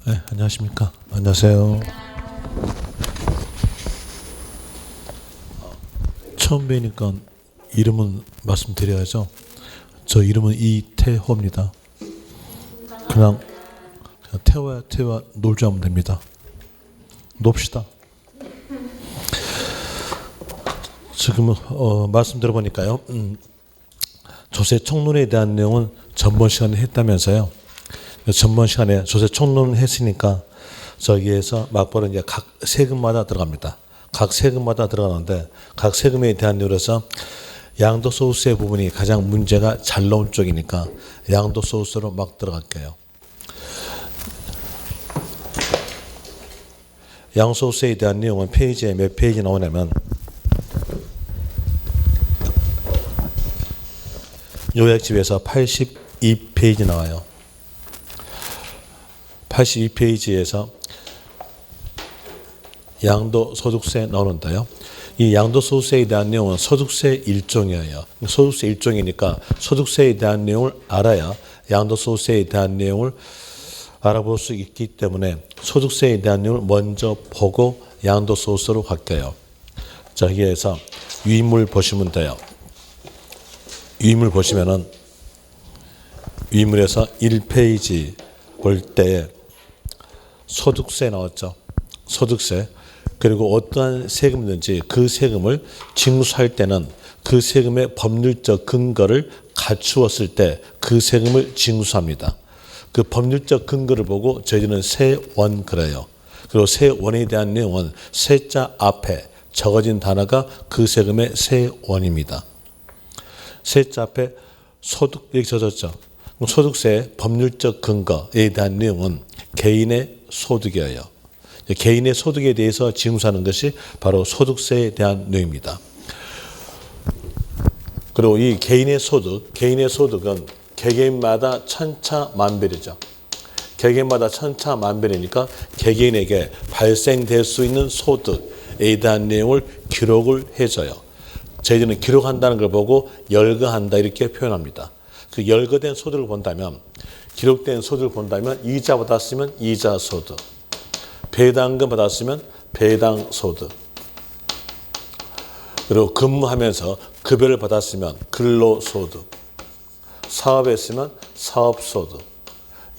네, 안녕하십니까. 안녕하세요. 처음 뵈니까 이름은 말씀드려야죠. 저 이름은 이태호입니다. 그냥 태호야 놀자 하면 됩니다. 놉시다. 지금 말씀 들어보니까요. 조세 총론에 대한 내용은 전번 시간에 했다면서요. 전번 시간에 조세 총론을 했으니까 저기에서 막바로 이제 각 세금마다 들어갑니다. 각 세금마다 들어가는데 각 세금에 대한 내용에서 양도소득세 부분이 가장 문제가 잘 나온 쪽이니까 양도소득세로 막 들어갈게요. 양도소득세에 대한 내용은 페이지에 몇 페이지 나오냐면 요약집에서 82페이지 나와요. 82페이지에서 양도소득세 나오는데요. 이 양도소득세에 대한 내용은 소득세 일종이에요. 소득세 일종이니까 소득세에 대한 내용을 알아야 양도소득세에 대한 내용을 알아볼 수 있기 때문에 소득세에 대한 내용을 먼저 보고 양도소득세로 갈게요. 자, 여기에서 위물 보시면 돼요. 위물 보시면은 위물에서 1페이지 볼 때 소득세 나왔죠. 소득세. 그리고 어떠한 세금이든지 그 세금을 징수할 때는 그 세금의 법률적 근거를 갖추었을 때 그 세금을 징수합니다. 그 법률적 근거를 보고 저희들은 세원 그래요. 그리고 세원에 대한 내용은 세자 앞에 적어진 단어가 그 세금의 세원입니다. 세자 앞에 소득 이렇게 적었죠. 소득세 법률적 근거에 대한 내용은 개인의 소득이에요. 개인의 소득에 대해서 징수하는 것이 바로 소득세에 대한 내용입니다. 그리고 이 개인의 소득은 개개인마다 천차만별이죠. 개개인마다 천차만별이니까 개개인에게 발생될 수 있는 소득에 대한 내용을 기록을 해줘요. 저희들은 기록한다는 걸 보고 열거한다 이렇게 표현합니다. 그 열거된 소득을 본다면, 기록된 소득을 본다면 이자 받았으면 이자 소득, 배당금 받았으면 배당 소득, 그리고 근무하면서 급여를 받았으면 근로소득, 사업했으면 사업소득,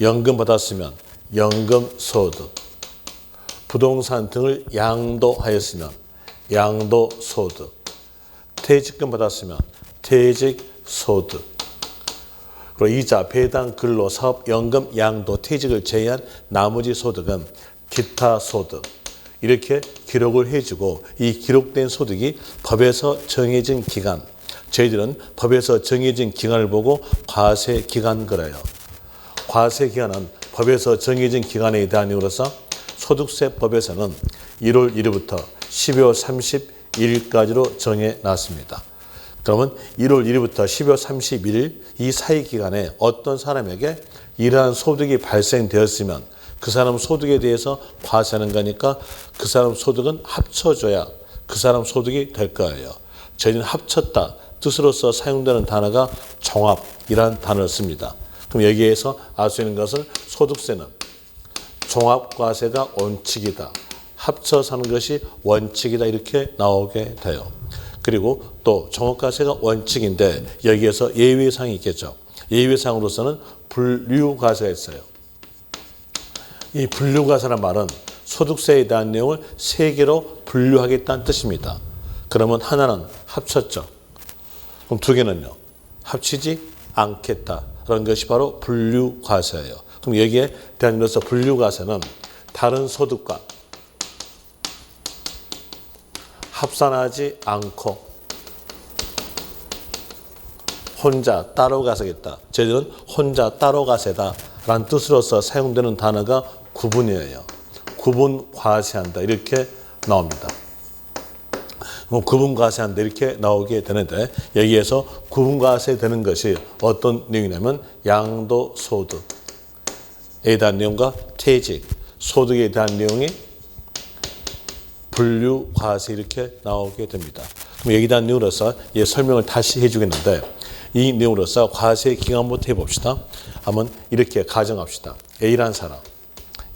연금 받았으면 연금소득, 부동산 등을 양도하였으면 양도소득, 퇴직금 받았으면 퇴직소득, 그리고 이자, 배당, 근로, 사업, 연금, 양도, 퇴직을 제외한 나머지 소득은 기타 소득 이렇게 기록을 해주고 이 기록된 소득이 법에서 정해진 기간, 저희들은 법에서 정해진 기간을 보고 과세기간 그래요. 과세기간은 법에서 정해진 기간에 대한 이유로서 소득세법에서는 1월 1일부터 12월 31일까지로 정해놨습니다. 그러면 1월 1일부터 12월 31일 이 사이 기간에 어떤 사람에게 이러한 소득이 발생되었으면 그 사람 소득에 대해서 과세하는 거니까 그 사람 소득은 합쳐줘야 그 사람 소득이 될 거예요. 저희는 합쳤다 뜻으로서 사용되는 단어가 종합이라는 단어를 씁니다. 그럼 여기에서 알 수 있는 것은 소득세는 종합과세가 원칙이다. 합쳐서 하는 것이 원칙이다 이렇게 나오게 돼요. 그리고 또 종합과세가 원칙인데 여기에서 예외사항이 있겠죠. 예외사항으로서는 분류과세가 있어요. 이 분류과세란 말은 소득세에 대한 내용을 세 개로 분류하겠다는 뜻입니다. 그러면 하나는 합쳤죠. 그럼 두 개는요. 합치지 않겠다라는 것이 바로 분류과세예요. 그럼 여기에 대한 의미로서 분류과세는 다른 소득과 합산하지 않고 혼자 따로 가세겠다. 저희들은 혼자 따로 가세다라는 뜻으로서 사용되는 단어가 구분이에요. 구분 과세한다 이렇게 나옵니다. 구분 과세한다 이렇게 나오게 되는데 여기에서 구분 과세되는 것이 어떤 내용이냐면 양도소득에 대한 내용과 퇴직, 소득에 대한 내용이 분류 과세 이렇게 나오게 됩니다. 그럼 여기에 대한 내용으로서 설명을 다시 해주겠는데 이 내용으로서 과세 기간부터 해봅시다. 한번 이렇게 가정합시다. A라는 사람.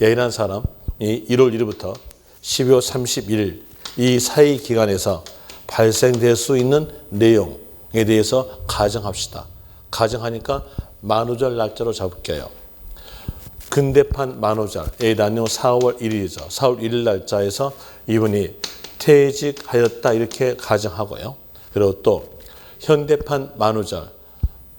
예인한 사람이 1월 1일부터 12월 31일 이 사이 기간에서 발생될 수 있는 내용에 대해서 가정합시다. 가정하니까 만우절 날짜로 잡을게요. 근대판 만우절에 대한 내용 4월 1일이죠. 4월 1일 날짜에서 이분이 퇴직하였다 이렇게 가정하고요. 그리고 또 현대판 만우절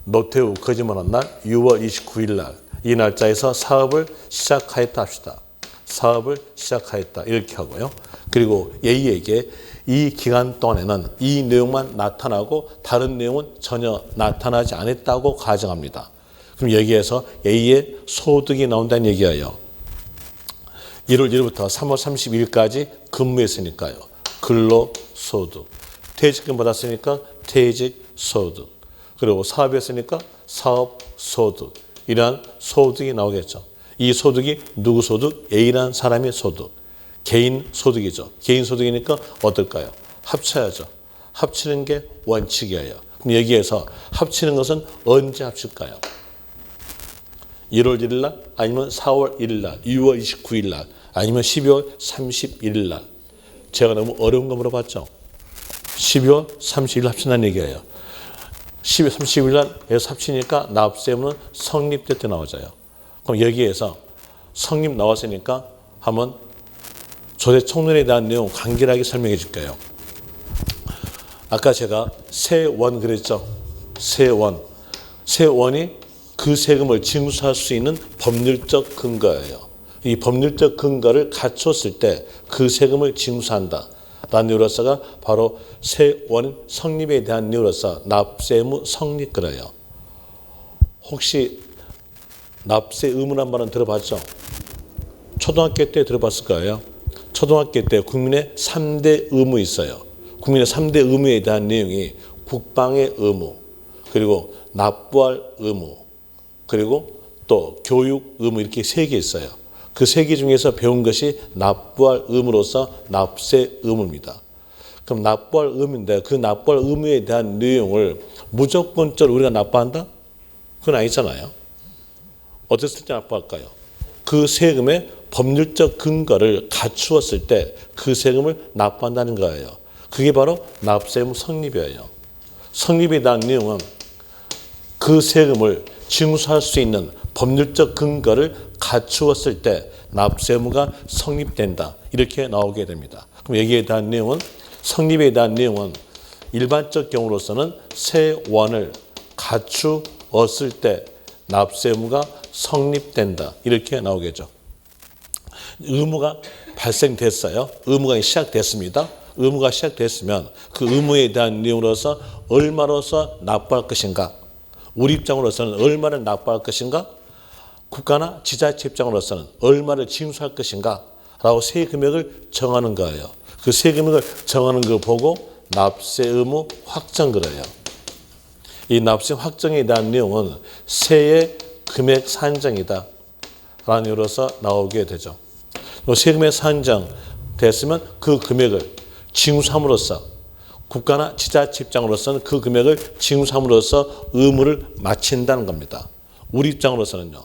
노태우 거짓말한 날 6월 29일 날 이 날짜에서 사업을 시작하였다 합시다. 사업을 시작하였다 이렇게 하고요. 그리고 A에게 이 기간 동안에는 이 내용만 나타나고 다른 내용은 전혀 나타나지 않았다고 가정합니다. 그럼 여기에서 A의 소득이 나온다는 얘기예요. 1월 1일부터 3월 31일까지 근무했으니까요. 근로소득. 퇴직금 받았으니까 퇴직소득. 그리고 사업했으니까 사업소득. 이러한 소득이 나오겠죠. 이 소득이 누구 소득? A라는 사람의 소득. 개인 소득이죠. 개인 소득이니까 어떨까요? 합쳐야죠. 합치는 게 원칙이에요. 그럼 여기에서 합치는 것은 언제 합칠까요? 1월 1일 날 아니면 4월 1일 날 6월 29일 날 아니면 12월 31일 날. 제가 너무 어려운 거 물어봤죠. 12월 30일 합친다는 얘기예요. 12월 30일 날에서 합치니까 납세의무는 성립됐다 나와져요. 그럼 여기에서 성립 나왔으니까 한번 조세 총론에 대한 내용 간결하게 설명해 줄게요. 아까 제가 세원 그랬죠. 세원. 세원이 그 세금을 징수할 수 있는 법률적 근거예요. 이 법률적 근거를 갖췄을 때 그 세금을 징수한다. 라는 내용으로서가 바로 세원 성립에 대한 내용으로서 납세의무 성립 그래요. 혹시 납세 의무란 말은 들어봤죠? 초등학교 때 들어봤을 거예요. 초등학교 때 국민의 3대 의무 있어요. 국민의 3대 의무에 대한 내용이 국방의 의무, 그리고 납부할 의무, 그리고 또 교육 의무 이렇게 3개 있어요. 그 3개 중에서 배운 것이 납부할 의무로서 납세 의무입니다. 그럼 납부할 의무인데 그 납부할 의무에 대한 내용을 무조건적으로 우리가 납부한다? 그건 아니잖아요. 어땠을 때 납부할까요? 그 세금의 법률적 근거를 갖추었을 때 그 세금을 납부한다는 거예요. 그게 바로 납세의무 성립이에요. 성립에 대한 내용은 그 세금을 징수할 수 있는 법률적 근거를 갖추었을 때 납세의무가 성립된다. 이렇게 나오게 됩니다. 그럼 여기에 대한 내용은 성립에 대한 내용은 일반적 경우로서는 세원을 갖추었을 때 납세의무가 성립된다. 이렇게 나오겠죠. 의무가 발생됐어요. 의무가 시작됐습니다. 의무가 시작됐으면 그 의무에 대한 내용으로서 얼마로서 납부할 것인가? 우리 입장으로서는 얼마를 납부할 것인가? 국가나 지자체 입장으로서는 얼마를 징수할 것인가? 라고 세 금액을 정하는 거예요. 그 세 금액을 정하는 걸 보고 납세 의무 확정 그래요. 이 납세 확정에 대한 내용은 세의 금액 산정이다. 라는 이유로서 나오게 되죠. 세금의 산정 됐으면 그 금액을 징수함으로써 국가나 지자체 입장으로서는 그 금액을 징수함으로써 의무를 마친다는 겁니다. 우리 입장으로서는요.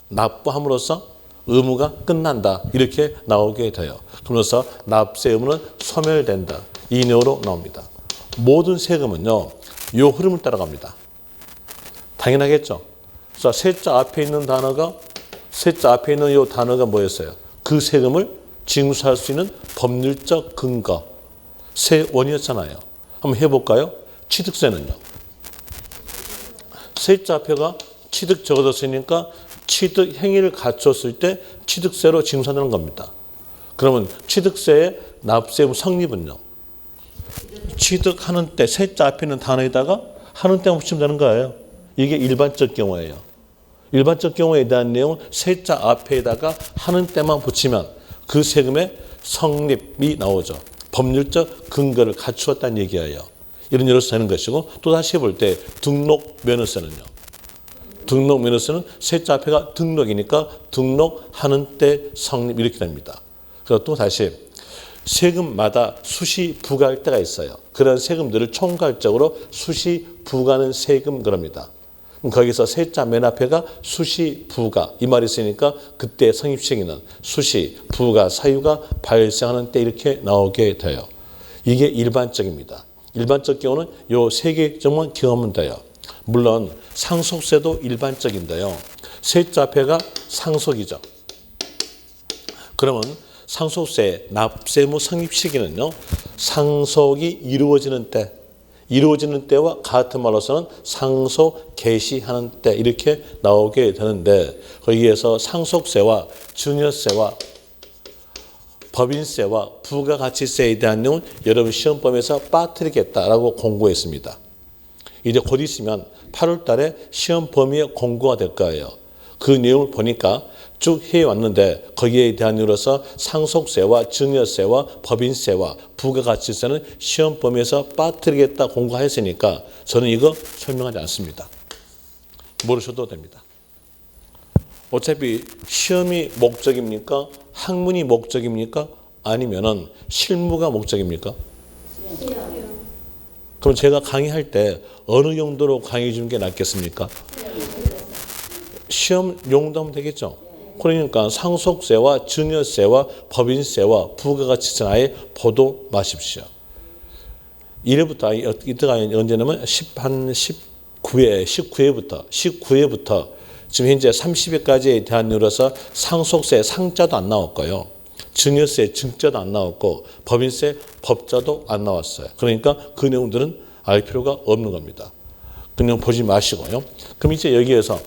납부함으로써 의무가 끝난다. 이렇게 나오게 돼요. 그러면서 납세 의무는 소멸된다. 이 내용으로 나옵니다. 모든 세금은요. 이 흐름을 따라갑니다. 당연하겠죠. 그래서 세자 앞에 있는 단어가 세자 앞에 있는 이 단어가 뭐였어요? 그 세금을 징수할 수 있는 법률적 근거. 세원이었잖아요. 한번 해볼까요? 취득세는요. 세자 앞에가 취득 적어졌으니까 취득 행위를 갖췄을 때 취득세로 징수하는 겁니다. 그러면 취득세의 납세의무 성립은요. 취득하는 때 세자 앞에 있는 단어에다가 하는 때만 붙이면 되는 거예요. 이게 일반적 경우예요. 일반적 경우에 대한 내용은 세자 앞에다가 하는 때만 붙이면 그 세금의 성립이 나오죠. 법률적 근거를 갖추었다는 얘기예요. 이런 예로서 되는 것이고 또 다시 볼 때 등록면허세는요. 등록면허세는 세자 앞에가 등록이니까 등록하는 때 성립 이렇게 됩니다. 그리고 또 다시 세금마다 수시 부과할 때가 있어요. 그런 세금들을 총괄적으로 수시 부과하는 세금 그럽니다. 거기서 세자 맨 앞에가 수시, 부가 이 말이 있으니까 그때 성립시기는 수시, 부가, 사유가 발생하는 때 이렇게 나오게 돼요. 이게 일반적입니다. 일반적 경우는 요 세 개 점만 기억하면 돼요. 물론 상속세도 일반적인데요. 세자 앞에가 상속이죠. 그러면 상속세 납세무 성립 시기는요. 상속이 이루어지는 때와 같은 말로서는 상속 개시하는 때 이렇게 나오게 되는데 거기에서 상속세와 증여세와 법인세와 부가가치세에 대한 내용은 여러분 시험범위에서 빠뜨리겠다라고 공고했습니다. 이제 곧 있으면 8월 달에 시험 범위에 공고가 될 거예요. 그 내용을 보니까 쭉 해왔는데 거기에 대한 이유로서 상속세와 증여세와 법인세와 부가가치세는 시험 범위에서 빠뜨리겠다 공고했으니까 저는 이거 설명하지 않습니다. 모르셔도 됩니다. 어차피 시험이 목적입니까? 학문이 목적입니까? 아니면은 실무가 목적입니까? 그럼 제가 강의할 때 어느 용도로 강의 주는 게 낫겠습니까? 시험 용도면 되겠죠. 그러니까 상속세와 증여세와 법인세와 부가가치세는 아예 보도 마십시오. 1회부터 이때가 언제냐면 19회부터 지금 현재 30회까지에 대한 이유로서 상속세 상자도 안 나왔고요. 증여세 증자도 안 나왔고 법인세 법자도 안 나왔어요. 그러니까 그 내용들은 알 필요가 없는 겁니다. 그냥 보지 마시고요. 그럼 이제 여기에서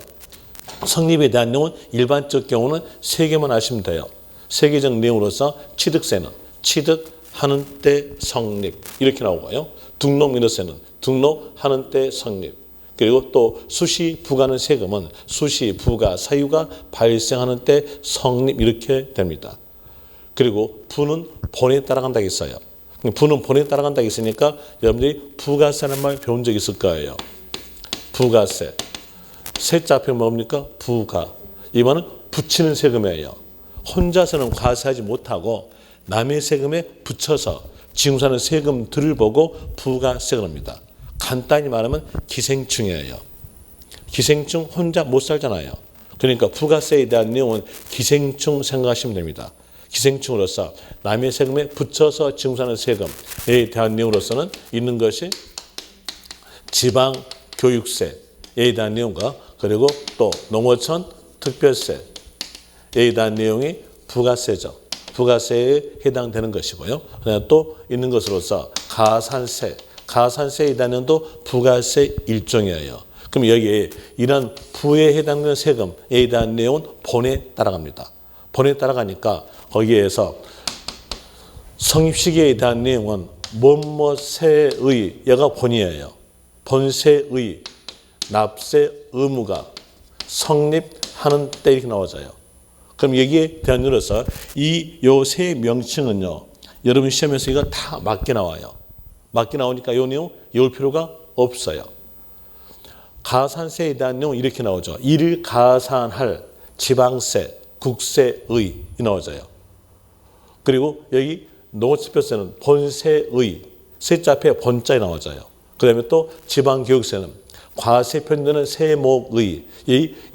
성립에 대한 내용은 일반적 경우는 세 개만 아시면 돼요. 세계적 내용으로서 취득세는 취득하는 때 성립 이렇게 나오고요. 등록민허세는 등록하는 때 성립. 그리고 또 수시 부과는 세금은 수시 부과 사유가 발생하는 때 성립 이렇게 됩니다. 그리고 부는 본에 따라간다고 했어요. 부는 본에 따라간다고 했으니까 여러분들이 부가세라는 말 배운 적 있을 거예요. 부가세. 세자 앞에 뭡니까? 부가. 이 말은 붙이는 세금이에요. 혼자서는 과세하지 못하고 남의 세금에 붙여서 징수하는 세금들을 보고 부가세를 합니다. 간단히 말하면 기생충이에요. 기생충 혼자 못 살잖아요. 그러니까 부가세에 대한 내용은 기생충 생각하시면 됩니다. 기생충으로서 남의 세금에 붙여서 징수하는 세금에 대한 내용으로서는 있는 것이 지방교육세에 대한 내용과 그리고 또 농어촌 특별세에 대한 내용이 부가세죠. 부가세에 해당되는 것이고요. 또 있는 것으로서 가산세에 대한 내용도 부가세 일종이에요. 그럼 여기에 이런 부에 해당되는 세금에 대한 내용은 본에 따라갑니다. 본에 따라가니까 거기에서 성립시기에 대한 내용은 뭐뭐세의 여가 본이에요. 본세의 납세 의무가 성립하는 때 이렇게 나와져요. 그럼 여기에 대한 이유로서 요 세 명칭은요. 여러분 시험에서 이거 다 맞게 나와요. 맞게 나오니까 이 내용 외울 필요가 없어요. 가산세에 대한 내용 이렇게 나오죠. 이를 가산할 지방세, 국세의 나오져요. 그리고 여기 농어특별세는 본세의 세자 앞에 본자에 나오져요. 그 다음에 또 지방교육세는 과세 편드는 세목의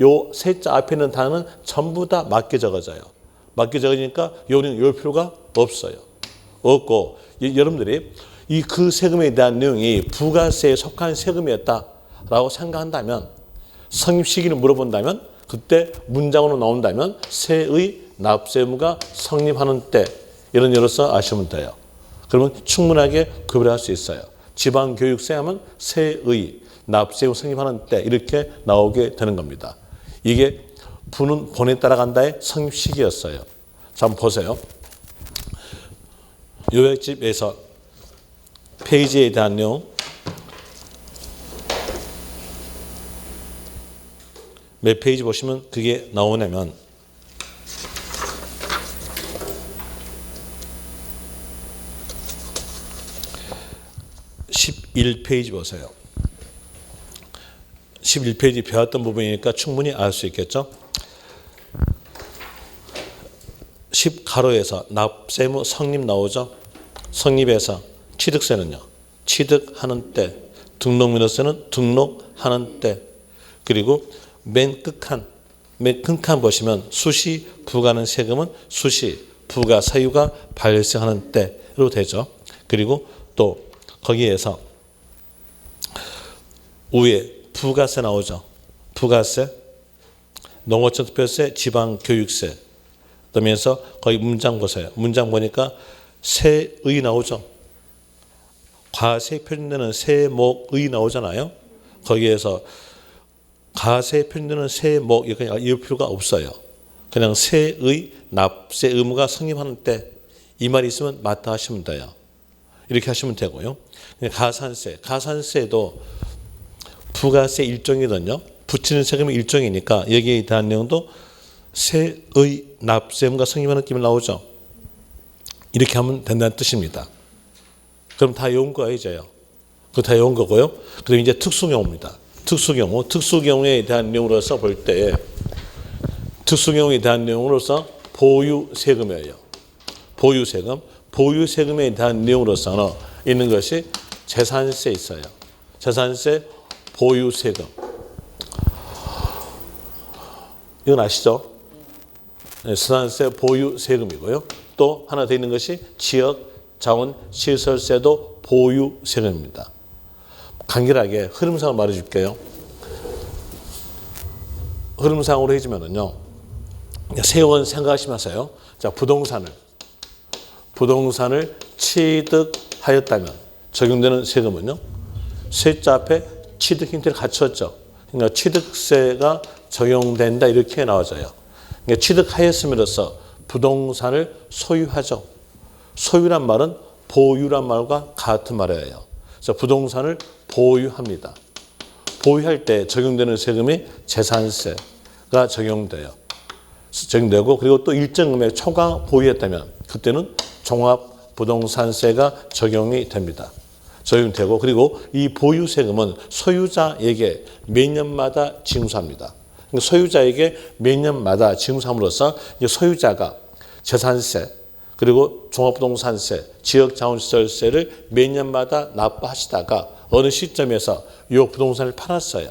요 세자 앞에 있는 단어는 전부 다 맞게 적어져요. 맞게 적으니까 요는 외울 필요가 없어요. 없고 여러분들이 이 그 세금에 대한 내용이 부가세에 속한 세금이었다라고 생각한다면 성립 시기를 물어본다면 그때 문장으로 나온다면 세의 납세 의무가 성립하는 때 이런 예로서 아시면 돼요. 그러면 충분하게 구별할 수 있어요. 지방교육세 하면 세의 납세 의무 성립하는 때 이렇게 나오게 되는 겁니다. 이게 부는 본에 따라간다의 성립 시기였어요. 자, 한번 보세요. 요약집에서 페이지에 대한 내용 몇 페이지 보시면 그게 나오냐면 11페이지 보세요. 11페이지 배웠던 부분이니까 충분히 알 수 있겠죠. 10가로에서 납세무 성립 나오죠. 성립에서 취득세는요. 취득하는 때, 등록민허세는 등록하는 때. 그리고 맨 끝칸 보시면 수시 부과하는 세금은 수시 부가 사유가 발생하는 때로 되죠. 그리고 또 거기에서 위에 부가세 나오죠. 부가세, 농어촌 특별세, 지방교육세. 그러면서 거기 문장 보세요. 문장 보니까 세의 나오죠. 과세에 표준되는 세목의 나오잖아요. 거기에서 과세에 표준되는 세목 이럴 필요가 없어요. 그냥 세의 납세 의무가 성립하는 때 이 말이 있으면 맞다 하시면 돼요. 이렇게 하시면 되고요. 가산세도 부가세 일종이거든요. 붙이는 세금의 일종이니까 여기에 대한 내용도 세의 납세 의무가 성립하는 느낌이 나오죠. 이렇게 하면 된다는 뜻입니다. 그럼 다 외운 거예요, 이제요. 그거 다 외운 거고요. 그리고 이제 특수경우입니다. 특수경우에 대한 내용으로서 볼 때 특수경우에 대한 내용으로서 보유세금이에요. 보유세금에 대한 내용으로서는 있는 것이 재산세 있어요. 재산세, 보유세금. 이건 아시죠? 네, 재산세, 보유세금이고요. 또 하나 더 있는 것이 지역자원시설세도 보유세금입니다. 간결하게 흐름상을 말해줄게요. 흐름상으로 해주면은요. 세원 생각하시면서요. 자, 부동산을 취득하였다면 적용되는 세금은요. 세자 앞에 취득 힌트를 갖췄죠. 그러니까 취득세가 적용된다 이렇게 나와져요. 그러니까 취득하였음으로써 부동산을 소유하죠. 소유란 말은 보유란 말과 같은 말이에요. 그래서 부동산을 보유합니다. 보유할 때 적용되는 세금이 재산세가 적용되고 그리고 또 일정 금액 초과 보유했다면 그때는 종합부동산세가 적용이 됩니다. 적용되고 그리고 이 보유세금은 소유자에게 몇 년마다 징수합니다. 소유자에게 몇 년마다 징수함으로써 소유자가 재산세 그리고 종합부동산세, 지역자원시설세를 몇 년마다 납부하시다가 어느 시점에서 이 부동산을 팔았어요.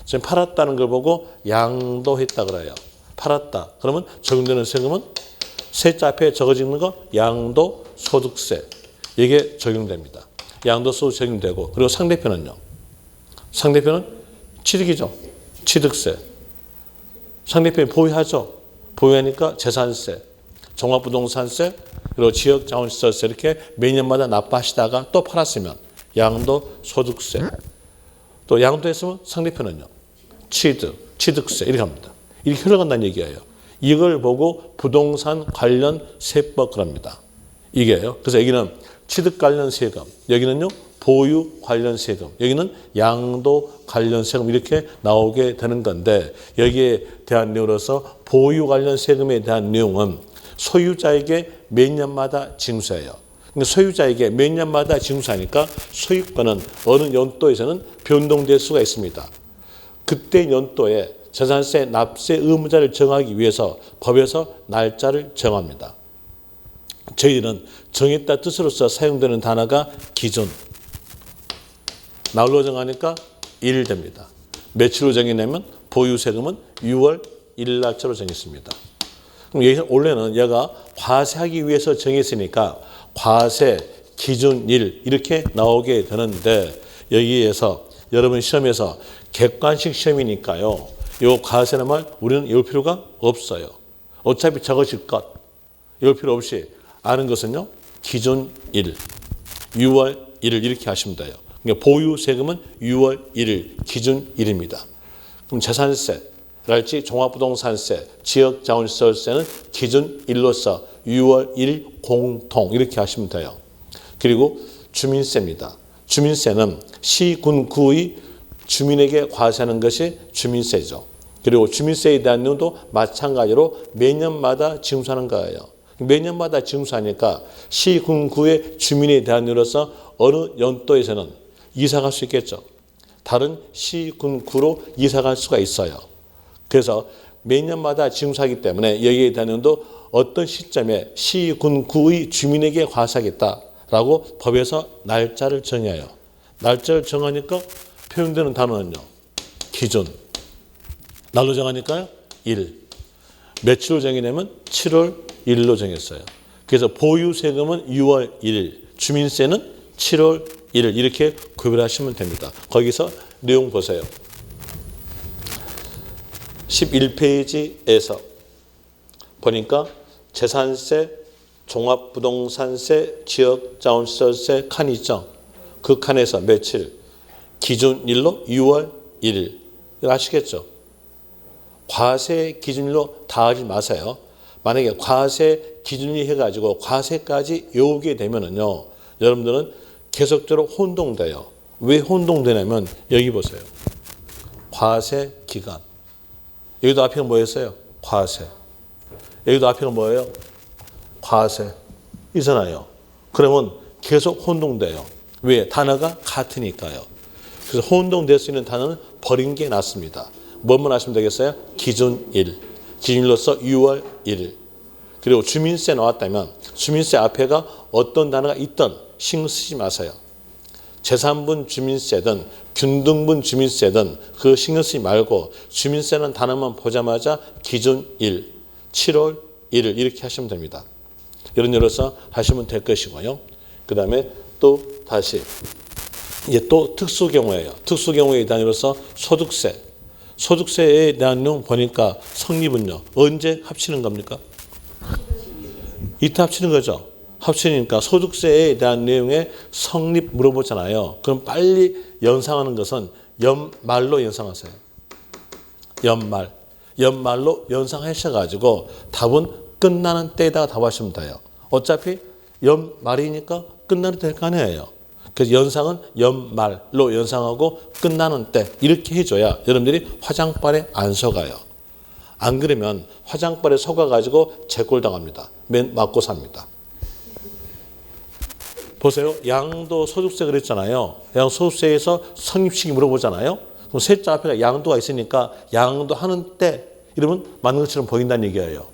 지금 팔았다는 걸 보고 양도했다 그래요. 팔았다. 그러면 적용되는 세금은 세자 앞에 적어지는 거 양도소득세. 이게 적용됩니다. 양도소득 적용되고 그리고 상대편은요. 상대편은 취득이죠. 취득세. 상대편이 보유하죠. 보유하니까 재산세, 종합부동산세, 그리고 지역자원시설세 이렇게 몇 년마다 납부하시다가 또 팔았으면 양도소득세. 또 양도했으면 상대편은요. 취득세 이렇게 합니다. 이렇게 흘러간다는 얘기예요. 이걸 보고 부동산 관련 세법 그럽니다. 이게요. 그래서 여기는 취득 관련 세금, 여기는요 보유 관련 세금, 여기는 양도 관련 세금 이렇게 나오게 되는 건데 여기에 대한 내용으로서 보유 관련 세금에 대한 내용은 소유자에게 몇 년마다 징수해요. 소유자에게 몇 년마다 징수하니까 소유권은 어느 연도에서는 변동될 수가 있습니다. 그때 연도에 재산세 납세 의무자를 정하기 위해서 법에서 날짜를 정합니다. 저희는 정했다 뜻으로서 사용되는 단어가 기준. 날로 정하니까 1일 됩니다. 며칠로 정했냐면 보유세금은 6월 1일 날짜로 정했습니다. 그럼 여기서 원래는 얘가 과세하기 위해서 정했으니까 과세 기준일 이렇게 나오게 되는데 여기에서 여러분 시험에서 객관식 시험이니까요. 이 과세는 말 우리는 이럴 필요가 없어요. 어차피 적으실 것 이럴 필요 없이 아는 것은요. 기준일 6월 1일 이렇게 하시면 돼요. 그러니까 보유세금은 6월 1일 기준일입니다. 그럼 재산세랄지 종합부동산세, 지역자원시설세는 기준일로서 6월 1일 공통 이렇게 하시면 돼요. 그리고 주민세입니다. 주민세는 시, 군, 구의 주민에게 과세하는 것이 주민세죠. 그리고 주민세에 대한 내용도 마찬가지로 매년마다 징수하는 거예요. 매년마다 징수하니까 시, 군, 구의 주민에 대한 내용으로서 어느 연도에서는 이사갈 수 있겠죠. 다른 시, 군, 구로 이사갈 수가 있어요. 그래서 매년마다 징수하기 때문에 여기에 대한 내용도 어떤 시점에 시, 군, 구의 주민에게 과세하겠다라고 법에서 날짜를 정해요. 날짜를 정하니까 표현되는 단어는요. 기준. 날로 정하니까요. 1. 며칠로 정의냐면 7월 1일로 정했어요. 그래서 보유세금은 6월 1일, 주민세는 7월 1일 이렇게 구별하시면 됩니다. 거기서 내용 보세요. 11페이지에서 보니까 재산세, 종합부동산세, 지역자원시설세 칸이 있죠. 그 칸에서 며칠, 기준일로 6월 1일. 이거 아시겠죠? 과세 기준일로 다 하지 마세요. 만약에 과세 기준이 해가지고 과세까지 요구게 되면은요, 여러분들은 계속적으로 혼동돼요. 왜 혼동되냐면 여기 보세요. 과세 기간. 여기도 앞에가 뭐였어요? 과세. 여기도 앞에가 뭐예요? 과세. 이잖아요. 그러면 계속 혼동돼요. 왜? 단어가 같으니까요. 그래서 혼동될 수 있는 단어는 버린 게 낫습니다. 뭐만 하시면 되겠어요? 기준일. 기준일로서 6월 1일. 그리고 주민세 나왔다면 주민세 앞에가 어떤 단어가 있던 신경 쓰지 마세요. 재산분 주민세든 균등분 주민세든 그 신경 쓰지 말고 주민세는 단어만 보자마자 기준일, 7월 1일 이렇게 하시면 됩니다. 이런 일로서 하시면 될 것이고요. 그 다음에 또 다시 이게 또 특수경우예요. 특수경우에 단위로서 소득세. 소득세에 대한 내용 보니까 성립은요. 언제 합치는 겁니까? 이때 합치는 거죠. 합치니까 소득세에 대한 내용에 성립 물어보잖아요. 그럼 빨리 연상하는 것은 연말로 연상하세요. 연말. 연말로 연상하셔가지고 답은 끝나는 때에다가 답하시면 돼요. 어차피 연말이니까 끝나는 때 될 거 아니에요. 그래서 연상은 연말로 연상하고 끝나는 때 이렇게 해줘야 여러분들이 화장발에 안 속아요. 안 그러면 화장발에 속아가지고 재골 당합니다. 맨 맞고 삽니다. 보세요. 양도소득세 그랬잖아요. 양도소득세에서 성립시기 물어보잖아요. 그럼 셋째 앞에가 양도가 있으니까 양도하는 때 이러면 맞는 것처럼 보인다는 얘기예요.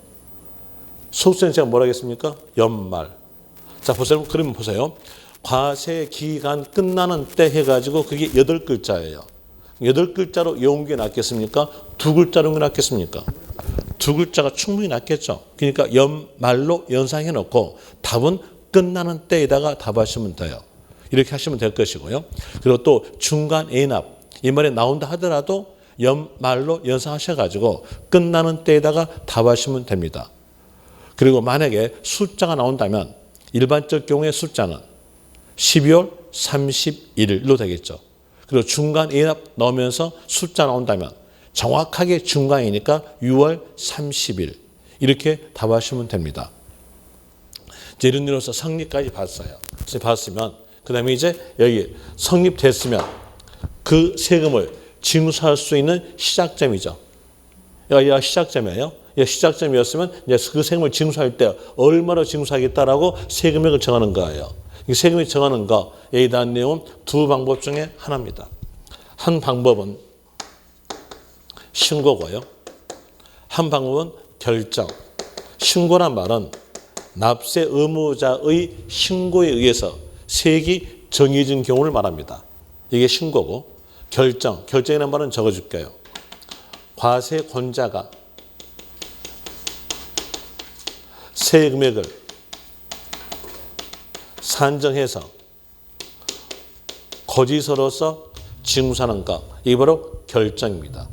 소득세는 제가 뭐라 하겠습니까? 연말. 자, 보세요. 그러면 보세요. 과세 기간 끝나는 때 해가지고 그게 8글자예요. 8글자로 외운 게 낫겠습니까? 2글자로 외운 게 낫겠습니까? 2글자가 충분히 낫겠죠. 그러니까 연말로 연상해 놓고 답은 끝나는 때에다가 답하시면 돼요. 이렇게 하시면 될 것이고요. 그리고 또 중간 애납. 이 말에 나온다 하더라도 연말로 연상하셔가지고 끝나는 때에다가 답하시면 됩니다. 그리고 만약에 숫자가 나온다면 일반적 경우의 숫자는 12월 31일로 되겠죠. 그리고 중간 애납 나오면서 숫자 나온다면 정확하게 중간이니까 6월 30일 이렇게 답하시면 됩니다. 이제 이런 일로서 성립까지 봤어요. 봤으면 그 다음에 이제 여기 성립됐으면 그 세금을 징수할 수 있는 시작점이죠. 여기가 시작점이에요. 시작점이었으면 이제 그 세금을 징수할 때 얼마로 징수하겠다라고 세금액을 정하는 거예요. 이 세금을 정하는 거, 여기에 대한 내용은 두 방법 중에 하나입니다. 한 방법은 신고고요. 한 방법은 결정. 신고란 말은 납세 의무자의 신고에 의해서 세액이 정해진 경우를 말합니다. 이게 신고고, 결정이라는 말은 적어줄게요. 과세권자가 세금액을 산정해서 거지서로서 징수하는 것, 이게 바로 결정입니다.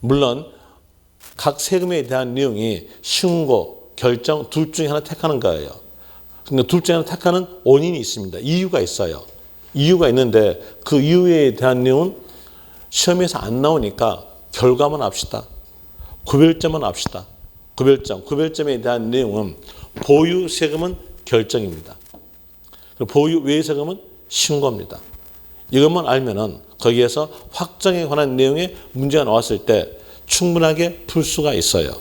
물론 각 세금에 대한 내용이 신고, 결정 둘 중에 하나 택하는 거예요. 근데 둘 중에 하나 택하는 원인이 있습니다. 이유가 있어요. 이유가 있는데 그 이유에 대한 내용은 시험에서 안 나오니까 결과만 합시다. 구별점만 합시다. 구별점에 대한 내용은 보유 세금은 결정입니다. 보유 외의 세금은 신고입니다. 이것만 알면은 거기에서 확정에 관한 내용의 문제가 나왔을 때 충분하게 풀 수가 있어요.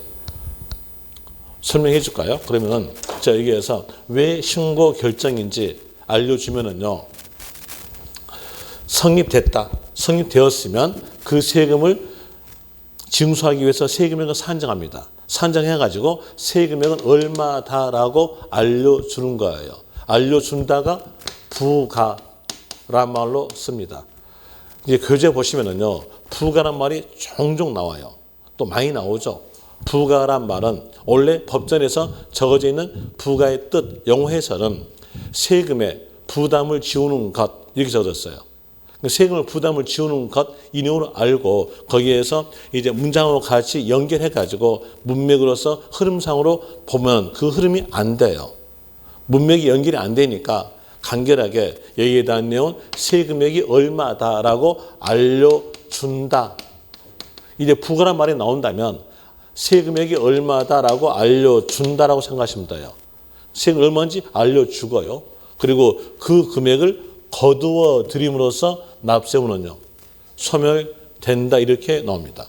설명해 줄까요? 그러면은 자, 여기에서 왜 신고 결정인지 알려주면은요. 성립되었으면 그 세금을 징수하기 위해서 세금액을 산정합니다. 산정해가지고 세금액은 얼마다라고 알려주는 거예요. 알려준다가 부가란 말로 씁니다. 이제 교재 보시면은요, 부가란 말이 종종 나와요. 또 많이 나오죠. 부가란 말은 원래 법전에서 적어져 있는 부가의 뜻, 영어 해설은 세금에 부담을 지우는 것 이렇게 적어졌어요. 세금을 부담을 지우는 것 이 내용을 알고 거기에서 이제 문장으로 같이 연결해 가지고 문맥으로서 흐름상으로 보면 그 흐름이 안 돼요. 문맥이 연결이 안 되니까 간결하게 여기에 대한 내용은 세금액이 얼마다라고 알려준다. 이제 부가란 말이 나온다면 세금액이 얼마다라고 알려준다라고 생각하시면 돼요. 세금 얼마인지 알려주고요. 그리고 그 금액을 거두어 드림으로써 납세문은요 소멸된다 이렇게 나옵니다.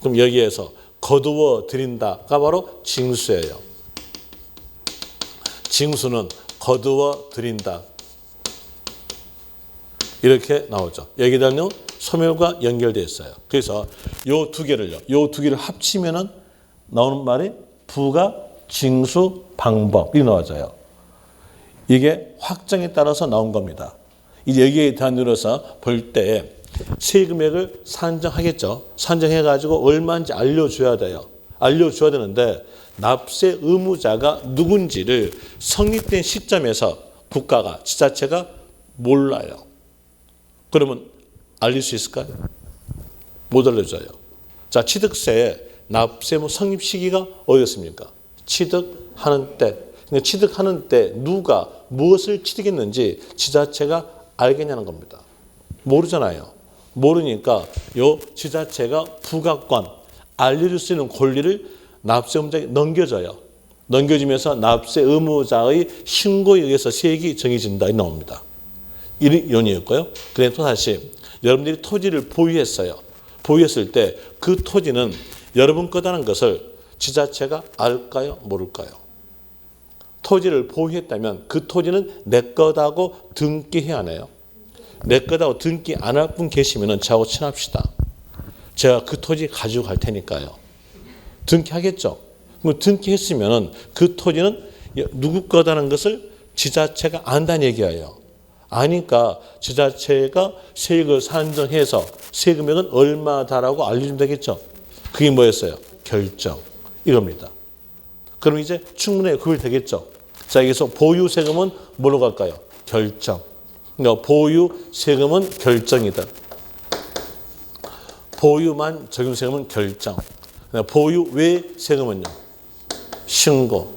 그럼 여기에서 거두어 드린다가 바로 징수예요. 징수는 거두어 드린다 이렇게 나오죠. 여기에 대한 소멸과 연결되어 있어요. 그래서 요 두 개를 합치면은 나오는 말이 부가, 징수, 방법 이 나와져요. 이게 확정에 따라서 나온 겁니다. 이제 여기에 대한으로서 볼 때 세금액을 산정하겠죠. 산정해가지고 얼마인지 알려줘야 돼요. 알려줘야 되는데 납세 의무자가 누군지를 성립된 시점에서 국가가, 지자체가 몰라요. 그러면 알릴 수 있을까요? 못 알려줘요. 자, 취득세의 납세 성립 시기가 어디였습니까? 취득하는 때. 그러니까 취득하는 때 누가 무엇을 취득했는지 지자체가 알겠냐는 겁니다. 모르잖아요. 모르니까 요 지자체가 부가권 알려줄 수 있는 권리를 납세 의무자에게 넘겨줘요. 넘겨주면서 납세 의무자의 신고에 의해서 세액이 정해진다. 이 나옵니다. 이론이었고요. 그래 또 다시 여러분들이 토지를 보유했어요. 보유했을 때 그 토지는 여러분 거다는 것을 지자체가 알까요? 모를까요? 토지를 보유했다면 그 토지는 내 거다고 등기해야 하네요. 내 거다고 등기 안 할 분 계시면 저하고 친합시다. 제가 그 토지 가지고 갈 테니까요. 등기하겠죠. 그럼 등기했으면 그 토지는 누구 거다는 것을 지자체가 안다는 얘기예요. 아니까 지자체가 세액을 산정해서 세금액은 얼마다라고 알려주면 되겠죠. 그게 뭐였어요? 결정. 이겁니다. 그럼 이제 충분히 구별 되겠죠. 자, 여기서 보유 세금은 뭐로 갈까요? 결정. 그러니까 보유 세금은 결정이다. 보유만 적용 세금은 결정. 보유 외 세금은요? 신고.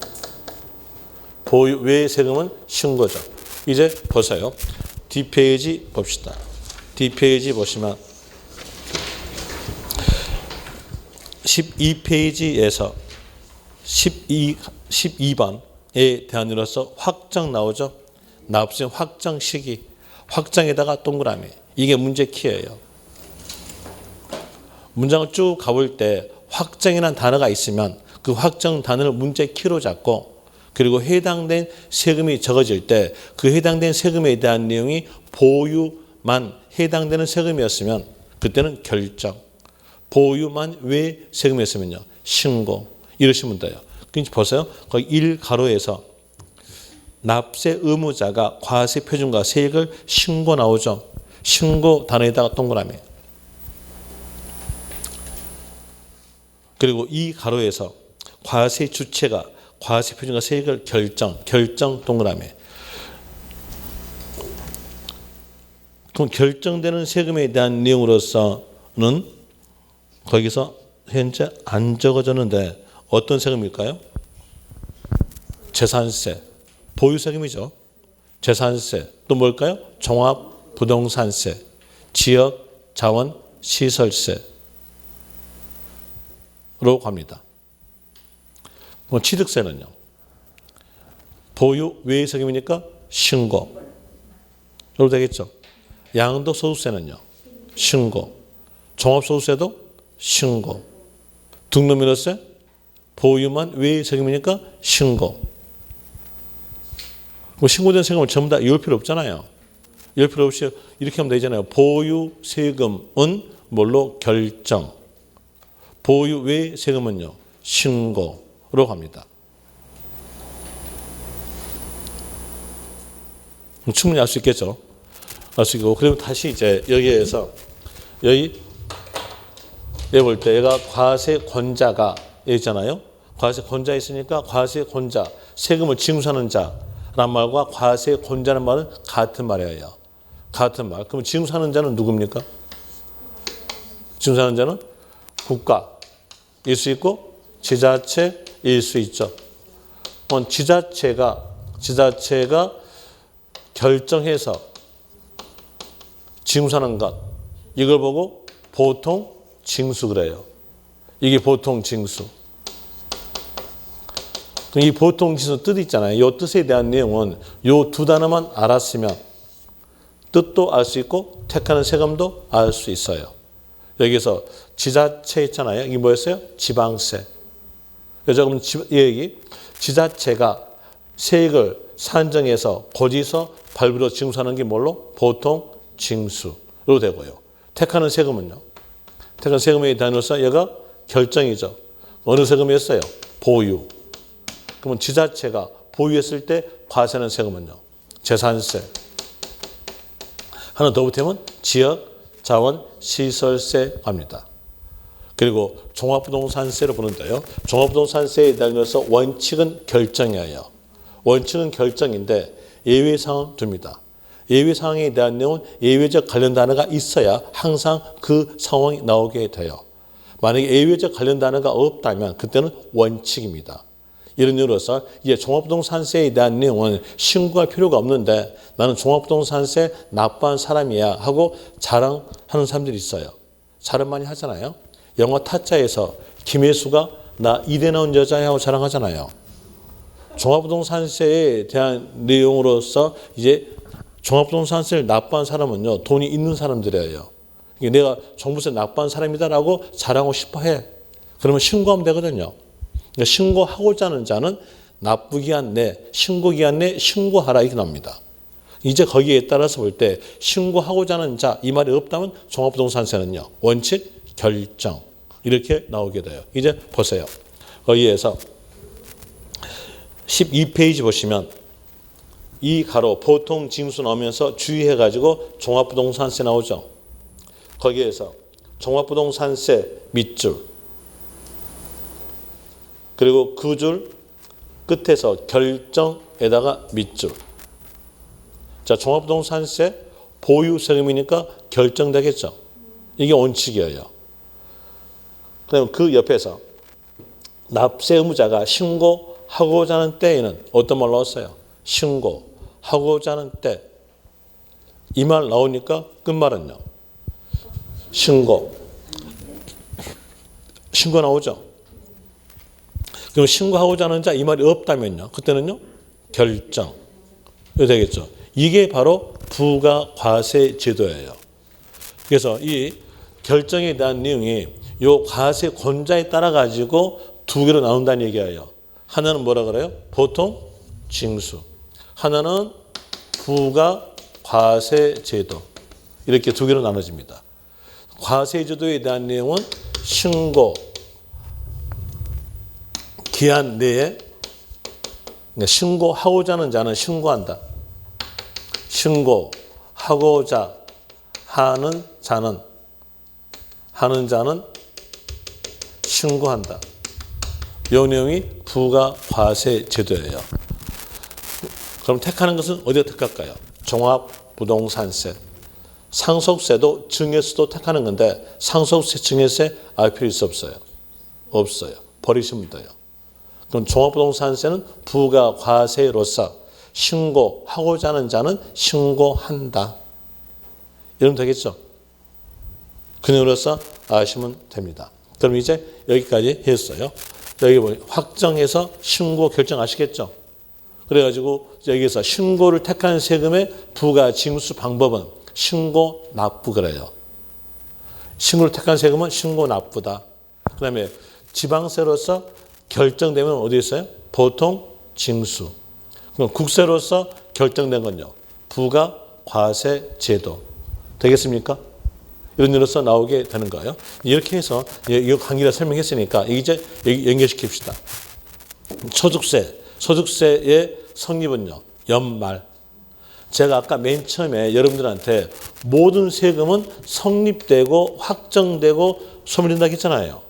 보유 외 세금은 신고죠. 이제 보세요. 뒷페이지 봅시다. 뒷페이지 보시면 12페이지에서 12번에 대한으로서 확정 나오죠. 납세 확정 시기. 확정에다가 동그라미. 이게 문제 키예요. 문장을 쭉 가볼 때 확정이라는 단어가 있으면 그 확정 단어를 문제 키로 잡고 그리고 해당된 세금이 적어질 때 그 해당된 세금에 대한 내용이 보유만 해당되는 세금이었으면 그때는 결정. 보유만 외 세금이었으면요. 신고. 이러시면 돼요. 그러니까 보세요. 거기 1가로에서 납세 의무자가 과세 표준과 세액을 신고 나오죠. 신고 단어에다가 동그라미. 그리고 2가로에서 과세 주체가 과세 표준과 세액을 결정 동그라미. 그럼 결정되는 세금에 대한 내용으로서는 거기서 현재 안 적어졌는데 어떤 세금일까요? 재산세, 보유세금이죠. 재산세, 또 뭘까요? 종합부동산세, 지역자원시설세로 갑니다. 취득세는요. 보유 외의 세금이니까 신고. 이렇게 되겠죠. 양도소득세는요. 신고. 종합소득세도 신고. 등록면허세 보유만 외의 세금이니까 신고. 신고된 세금을 전부 다 이을 필요 없잖아요. 이을 필요 없이 이렇게 하면 되잖아요. 보유 세금은 뭘로 결정. 보유 외의 세금은요. 신고로 갑니다. 충분히 알 수 있겠죠. 알 수 있고 그러면 다시 이제 여기에서 여기 얘 볼 때 얘가 과세권자가 있잖아요. 과세권자 있으니까 과세권자, 세금을 징수하는 자란 말과 과세권자는 말은 같은 말이에요. 같은 말. 그럼 징수하는 자는 누굽니까? 징수하는 자는 국가일 수 있고 지자체일 수 있죠. 지자체가 결정해서 징수하는 것, 이걸 보고 보통 징수 그래요. 이게 보통 징수. 이 보통 징수 뜻 있잖아요. 이 뜻에 대한 내용은 이 두 단어만 알았으면 뜻도 알 수 있고 택하는 세금도 알 수 있어요. 여기서 지자체 있잖아요. 이게 뭐였어요? 지방세. 그래서 그럼 이 얘기 지자체가 세액을 산정해서 고지서 발부로 징수하는 게 뭘로? 보통 징수로 되고요. 택하는 세금은요. 택하는 세금에 대한으로서 얘가 결정이죠. 어느 세금이었어요? 보유. 그러면 지자체가 보유했을 때 과세하는 세금은요. 재산세. 하나 더 보태면 지역자원시설세 갑니다. 그리고 종합부동산세로 보는데요. 종합부동산세에 대해서 원칙은 결정이에요. 원칙은 결정인데 예외사항 둡니다. 예외사항에 대한 내용은 예외적 관련 단어가 있어야 항상 그 상황이 나오게 돼요. 만약에 예외적 관련 단어가 없다면 그때는 원칙입니다. 이런 이유로서 이제 종합부동산세에 대한 내용은 신고할 필요가 없는데 나는 종합부동산세 납부한 사람이야 하고 자랑하는 사람들이 있어요. 자랑 많이 하잖아요. 영화 타짜에서 김혜수가 나 이대 나온 여자야 하고 자랑하잖아요. 종합부동산세에 대한 내용으로서 이제 종합부동산세를 납부한 사람은요, 돈이 있는 사람들이에요. 내가 종부세 납부한 사람이다라고 자랑하고 싶어 해. 그러면 신고하면 되거든요. 신고하고자 하는 자는 납부기한 내, 신고기한 내 신고하라 이렇게 나옵니다. 이제 거기에 따라서 볼 때 신고하고자 하는 자, 이 말이 없다면 종합부동산세는요, 원칙, 결정 이렇게 나오게 돼요. 이제 보세요. 거기에서 12페이지 보시면 이 가로 보통 징수 나오면서 주의해가지고 종합부동산세 나오죠. 거기에서 종합부동산세 밑줄 그리고 그 줄 끝에서 결정에다가 밑줄. 자, 종합부동산세 보유세금이니까 결정되겠죠. 이게 원칙이에요. 그다음에 그 옆에서 납세 의무자가 신고하고자 하는 때에는 어떤 말 나왔어요? 신고하고자 하는 때. 이 말 나오니까 끝말은요. 신고 나오죠. 그럼 신고하고자 하는 자 이 말이 없다면요. 그때는요. 결정. 이거 되겠죠. 이게 바로 부가과세 제도예요. 그래서 이 결정에 대한 내용이 요 과세 권자에 따라 가지고 두 개로 나눈다는 얘기예요. 하나는 뭐라 그래요? 보통 징수. 하나는 부가과세 제도. 이렇게 두 개로 나눠집니다. 과세 제도에 대한 내용은 신고 기한 내에 신고하고자 하는 자는 신고한다. 신고하고자 하는 자는 신고한다. 이 내용이 부가과세 제도예요. 그럼 택하는 것은 어디에 택할까요? 종합부동산세. 상속세도 증여세도 택하는 건데 상속세, 증여세 알 필요 있어 없어요? 없어요. 버리시면 돼요. 그럼 종합부동산세는 부가과세로서 신고하고자 하는 자는 신고한다. 이러면 되겠죠? 그 내용으로서 아시면 됩니다. 그럼 이제 여기까지 했어요. 여기 보면 확정해서 신고 결정 아시겠죠? 그래가지고 여기서 신고를 택한 세금의 부가징수 방법은 신고 납부 그래요. 신고를 택한 세금은 신고 납부다. 그 다음에 지방세로서 결정되면 어디 있어요? 보통 징수. 그럼 국세로서 결정된 건요. 부가과세 제도. 되겠습니까? 이런 일로서 나오게 되는 거예요. 이렇게 해서 이 강의를 설명했으니까 이제 연결시킵시다. 소득세의 성립은요. 연말. 제가 아까 맨 처음에 여러분들한테 모든 세금은 성립되고 확정되고 소멸된다고 했잖아요.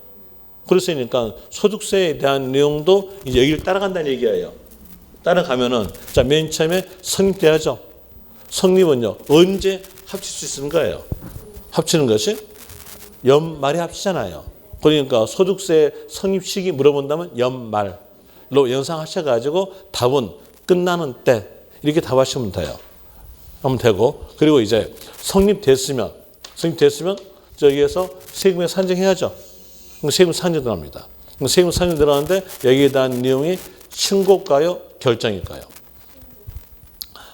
그랬으니까 소득세에 대한 내용도 이제 여기를 따라간다는 얘기예요. 따라가면은 자, 맨 처음에 성립돼야죠. 성립은요, 언제 합칠 수 있는 거예요? 합치는 것이 연말에 합치잖아요. 그러니까 소득세 성립 시기 물어본다면 연말로 연상하셔가지고 답은 끝나는 때 이렇게 답하시면 돼요. 하면 되고, 그리고 이제 성립됐으면 저기에서 세금에 산정해야죠. 세금 산정 들어갑니다. 세금 산정 들어가는데 여기에 대한 내용이 신고가요, 결정일까요?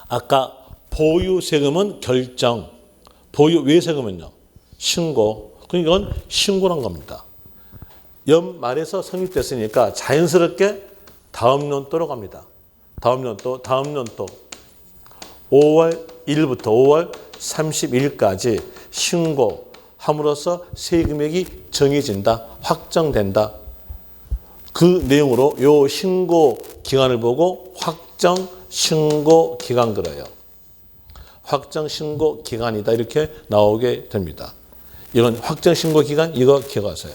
아까 보유 세금은 결정, 보유 외 세금은요, 신고. 그러니까 이건 신고란 겁니다. 연말에서 성립됐으니까 자연스럽게 다음 연도로 갑니다. 다음 연도 5월 1일부터 5월 30일까지 신고함으로써 세금액이 정해진다, 확정된다. 그 내용으로 요 신고 기간을 보고 확정 신고 기간 그래요. 확정 신고 기간이다 이렇게 나오게 됩니다. 이건 확정 신고 기간 이거 기억하세요.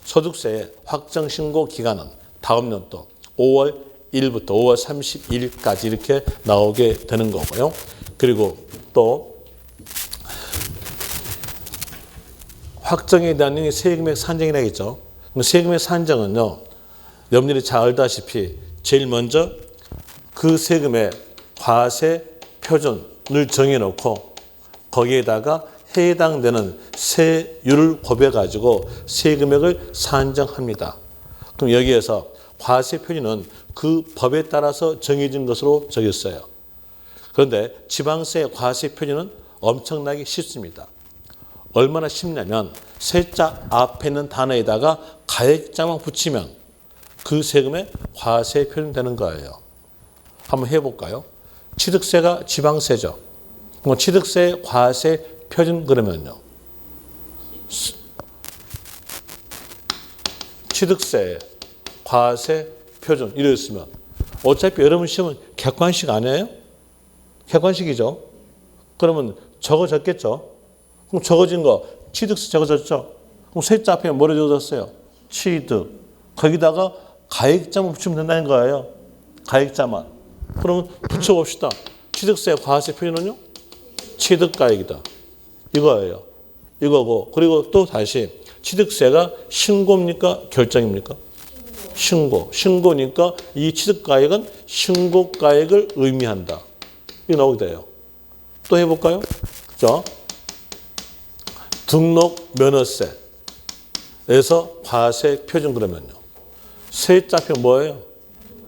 소득세의 확정 신고 기간은 다음 연도 5월 1일부터 5월 30일까지 이렇게 나오게 되는 거고요. 그리고 또 확정에 대한 세금액 산정이라고 했죠. 세금의 산정은요, 여러분들이 잘 알다시피 제일 먼저 그 세금의 과세 표준을 정해놓고 거기에다가 해당되는 세율을 곱해가지고 세금액을 산정합니다. 그럼 여기에서 과세 표준은 그 법에 따라서 정해진 것으로 적였어요. 그런데 지방세 과세 표준은 엄청나게 쉽습니다. 얼마나 쉽냐면 세자 앞에 있는 단어에다가 가액자만 붙이면 그 세금의 과세 표준이 되는 거예요. 한번 해볼까요? 취득세가 지방세죠. 취득세 과세 표준 그러면요. 취득세 과세 표준 이랬으면 어차피 여러분 시험은 객관식 아니에요? 객관식이죠. 그러면 적어졌겠죠. 그럼 적어진 거 취득세 적어졌죠. 그럼 세자 앞에 뭐로 적어졌어요? 취득. 거기다가 가액자만 붙이면 된다는 거예요. 가액자만. 그러면 붙여봅시다. 취득세 과세 표준은요? 취득가액이다. 이거예요. 이거고. 그리고 또 다시 취득세가 신고입니까? 결정입니까? 신고. 신고니까 이 취득가액은 신고가액을 의미한다. 이거 나오게 돼요. 또 해볼까요? 그죠? 등록 면허세에서 과세 표준 그러면요. 세자표 뭐예요?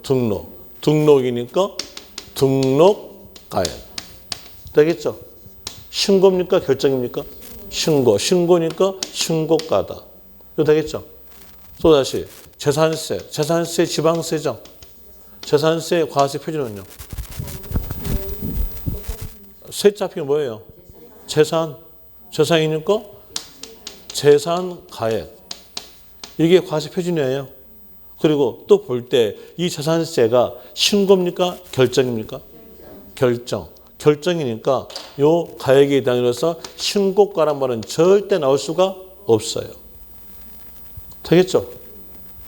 등록. 등록이니까 등록가액. 되겠죠? 신고입니까? 결정입니까? 신고. 신고니까 신고가다. 이거 되겠죠? 또 다시 재산세. 재산세 지방세죠. 재산세 과세 표준은요. 세자표 뭐예요? 재산. 재산이니까 재산가액. 이게 과세 표준이에요. 그리고 또 볼 때 이 재산세가 신고입니까? 결정입니까? 결정. 결정이니까 요 가액에 대해서 신고가란 말은 절대 나올 수가 없어요. 되겠죠?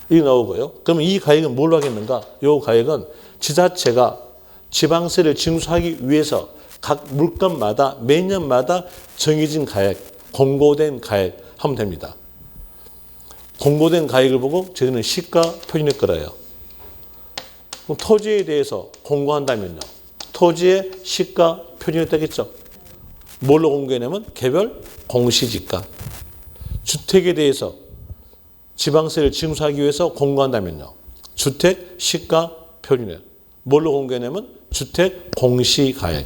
이게 나오고요. 그러면 이 가액은 뭘로 하겠는가? 요 가액은 지자체가 지방세를 징수하기 위해서 각 물건마다 매년마다 정해진 가액, 공고된 가액 하면 됩니다. 공고된 가액을 보고 저희는 시가 표준일 거래요. 그럼 토지에 대해서 공고한다면요. 토지의 시가 표준이 되겠죠. 뭘로 공고하냐면 개별 공시지가. 주택에 대해서 지방세를 징수하기 위해서 공고한다면요. 주택 시가 표준이에요. 뭘로 공고하냐면 주택 공시가액.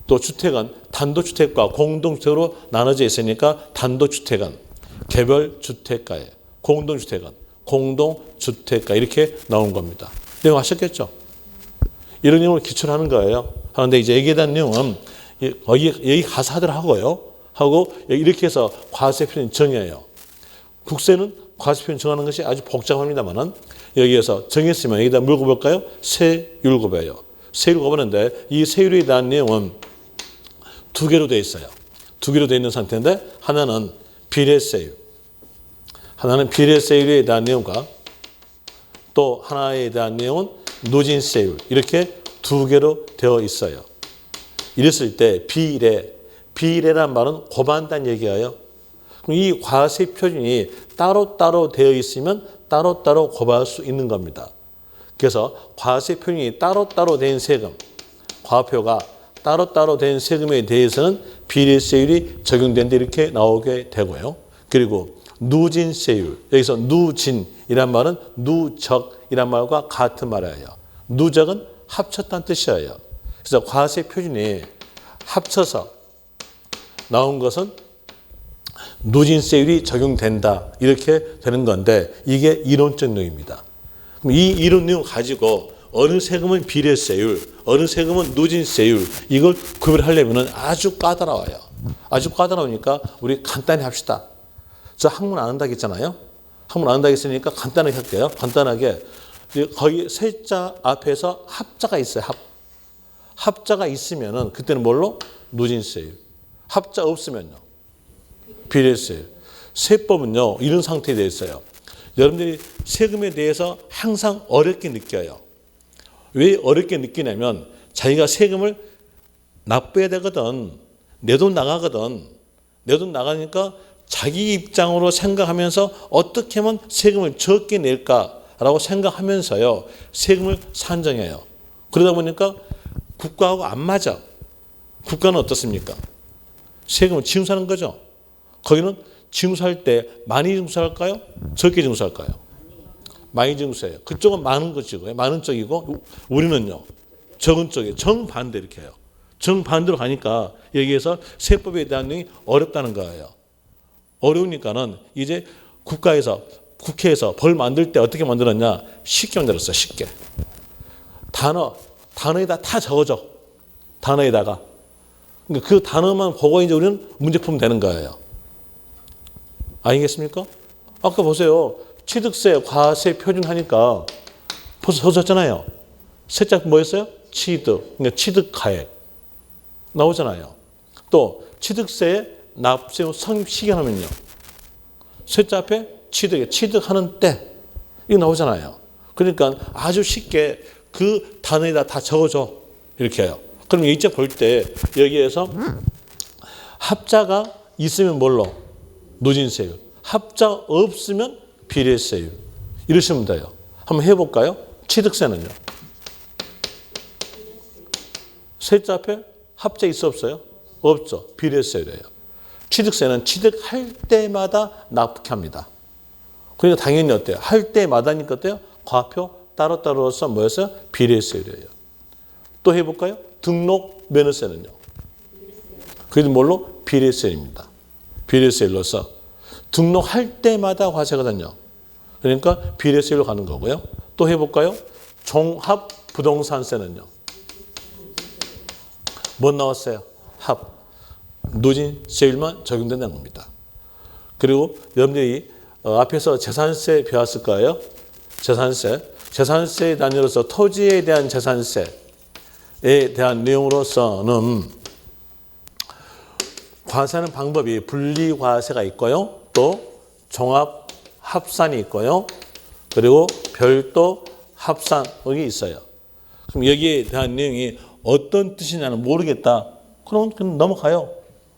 또 주택은 단독주택과 공동주택으로 나눠져 있으니까 단독주택은 개별주택가에, 공동주택은 공동주택가 이렇게 나온 겁니다. 내용 아셨겠죠? 이런 내용을 기초로 하는 거예요. 그런데 이제 여기에 대한 내용은 여기 가서 하더라고요. 하고 이렇게 해서 과세표준 정해요. 국세는 과세표준 정하는 것이 아주 복잡합니다만은 여기에서 정했으면 여기다 뭘 곱할까요? 세율 곱해요. 세율을 꼽았는데 이 세율에 대한 내용은 두 개로 되어 있어요. 두 개로 되어 있는 상태인데 하나는 비례세율, 하나는 비례세율에 대한 내용과 또 하나에 대한 내용은 누진세율 이렇게 두 개로 되어 있어요. 이랬을 때 비례란 말은 곱한다는 얘기예요. 그럼 이 과세 표준이 따로따로 되어 있으면 따로따로 곱할 수 있는 겁니다. 그래서 과세 표준이 따로따로 된 세금, 과표가 따로따로 된 세금에 대해서는 비례세율이 적용된다 이렇게 나오게 되고요. 그리고 누진세율, 여기서 누진이란 말은 누적이란 말과 같은 말이에요. 누적은 합쳤다는 뜻이에요. 그래서 과세 표준이 합쳐서 나온 것은 누진세율이 적용된다 이렇게 되는 건데 이게 이론적 내용입니다. 그럼 이 이론 내용 가지고 어느 세금은 비례세율, 어느 세금은 누진세율 이걸 구별하려면 아주 까다로워요. 아주 까다로우니까 우리 간단히 합시다. 저 학문 안 한다고 했잖아요. 학문 안 한다고 했으니까 간단하게 할게요. 간단하게 거기 세자 앞에서 합자가 있어요. 합자가 있으면은 그때는 뭘로? 누진세율. 합자 없으면요. 비례세율. 세법은요. 이런 상태에 되어 있어요. 여러분들이 세금에 대해서 항상 어렵게 느껴요. 왜 어렵게 느끼냐면 자기가 세금을 납부해야 되거든. 내 돈 나가거든. 내 돈 나가니까 자기 입장으로 생각하면서 어떻게 하면 세금을 적게 낼까라고 생각하면서요. 세금을 산정해요. 그러다 보니까 국가하고 안 맞아. 국가는 어떻습니까? 세금을 징수하는 거죠. 거기는 징수할 때 많이 징수할까요? 적게 징수할까요? 많이 징수해요. 그쪽은 많은 것이고 많은 쪽이고 우리는요. 적은 쪽에 정반대 이렇게 해요. 정반대로 가니까 여기에서 세법에 대한 내용이 어렵다는 거예요. 어려우니까는 이제 국회에서 벌 만들 때 어떻게 만들었냐? 쉽게 만들었어요. 쉽게. 단어에다 다 적어줘. 단어에다가. 그러니까 그 단어만 보고 이제 우리는 문제 풀면 되는 거예요. 아니겠습니까? 아까 보세요. 취득세, 과세 표준하니까 벌써 써졌잖아요. 세자 뭐였어요? 취득. 그러니까 취득가액. 나오잖아요. 또 취득세에 납세 성립 시기 하면요. 세자 앞에 취득하는 때. 이거 나오잖아요. 그러니까 아주 쉽게 그 단어에다 다 적어줘. 이렇게 해요. 그럼 이제 볼 때 여기에서 합자가 있으면 뭘로? 누진세율. 합자 없으면 비례세율. 이러시면 돼요. 한번 해볼까요? 취득세는요. 세자 앞에 합자 있어 없어요? 없죠. 비례세율이에요. 취득세는 취득할 때마다 납부합니다. 그러니까 당연히 어때요? 할 때마다니까 어때요? 과표 따로따로서 뭐였어요? 비례세율이에요. 또 해볼까요? 등록 면허세는요. 그게 뭘로? 비례세율입니다. 비례세율로서 등록할 때마다 과세거든요. 그러니까 비례세율로 가는 거고요. 또 해볼까요? 종합부동산세는요. 뭐 나왔어요? 누진세율만 적용된다는 겁니다. 그리고 여러분들이 앞에서 재산세 배웠을 거예요. 재산세에 단위로서 토지에 대한 재산세에 대한 내용으로서는 과세하는 방법이 분리과세가 있고요. 또 종합합산이 있고요. 그리고 별도 합산이 있어요. 그럼 여기에 대한 내용이 어떤 뜻이냐는 모르겠다. 그럼 넘어가요.